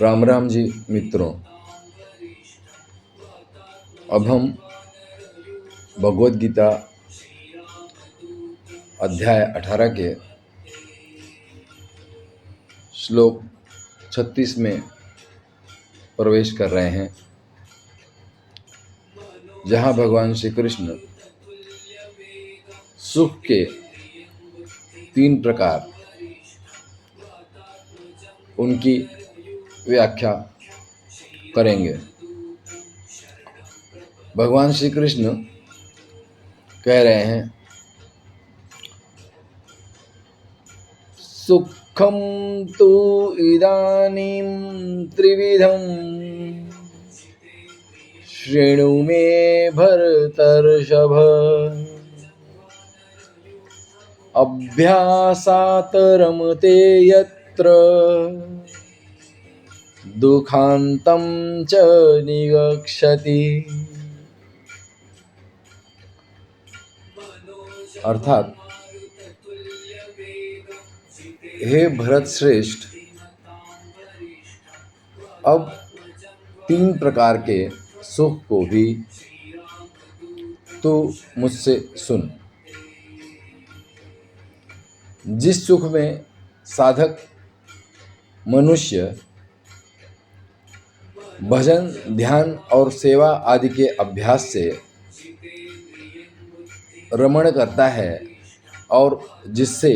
राम राम जी मित्रों, अब हम भगवद गीता अध्याय 18 के श्लोक 36 में प्रवेश कर रहे हैं, जहाँ भगवान श्री कृष्ण सुख के 3 प्रकार उनकी व्याख्या करेंगे। भगवान श्री कृष्ण कह रहे हैं, सुखम तु इदानीं त्रिविधम् शृणु मे भरतर्षभ। अभ्यासात् रमते यत्र दुःखान्तं च निगच्छति। अर्थात, हे भरत श्रेष्ठ, अब 3 प्रकार के सुख को भी तो मुझसे सुन। जिस सुख में साधक मनुष्य भजन, ध्यान और सेवा आदि के अभ्यास से रमण करता है और जिससे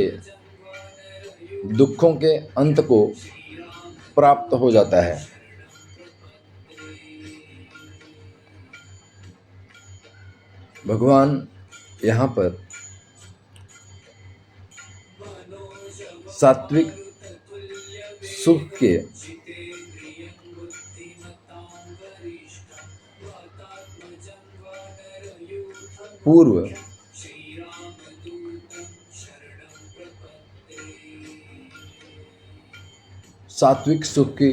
दुखों के अंत को प्राप्त हो जाता है, भगवान यहाँ पर सात्विक सुख के पूर्व सात्विक सुख की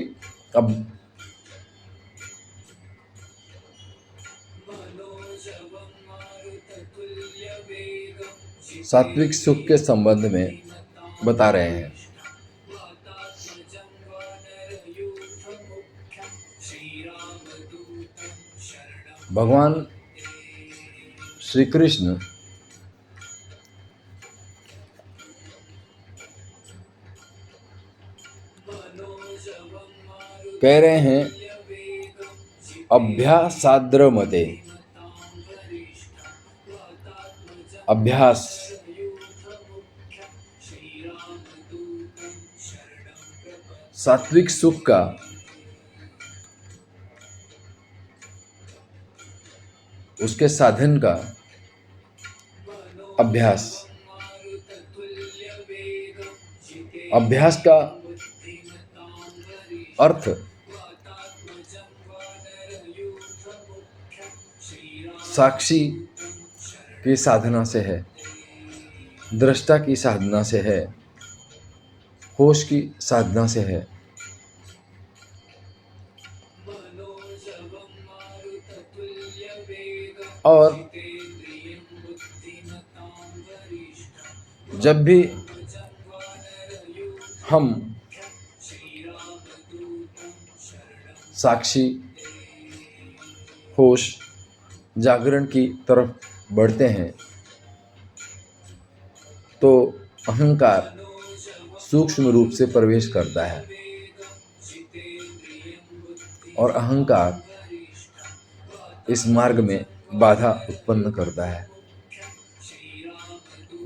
सात्विक सुख के संबंध में बता रहे हैं। भगवान श्री कृष्ण कह रहे हैं, अभ्यासाद्रमते। अभ्यास सात्विक सुख का उसके साधन का अभ्यास। अभ्यास का अर्थ साक्षी की साधना से है, दृष्टा की साधना से है, होश की साधना से है। और जब भी हम साक्षी, होश, जागरण की तरफ बढ़ते हैं तो अहंकार सूक्ष्म रूप से प्रवेश करता है और अहंकार इस मार्ग में बाधा उत्पन्न करता है,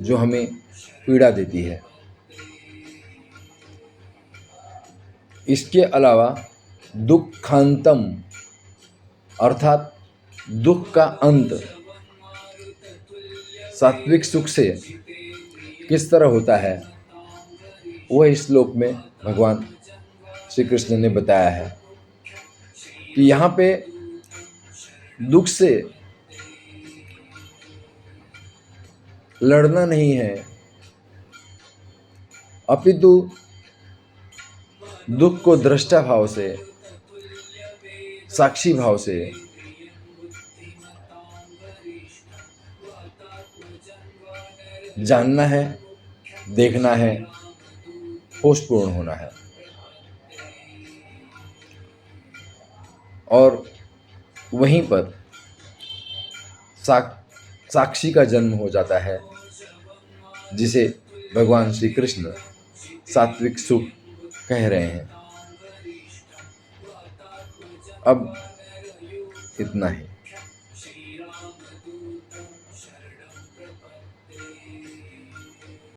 जो हमें पीड़ा देती है। इसके अलावा दुखांतम अर्थात दुख का अंत सात्विक सुख से किस तरह होता है, वह इस श्लोक में भगवान श्री कृष्ण ने बताया है कि यहाँ पे दुख से लड़ना नहीं है, अपितु दुख को दृष्टा भाव से, साक्षी भाव से जानना है, देखना है होशपूर्ण होना है। और वहीं पर साक्षी का जन्म हो जाता है, जिसे भगवान श्री कृष्ण सात्विक सुख कह रहे हैं। अब इतना ही।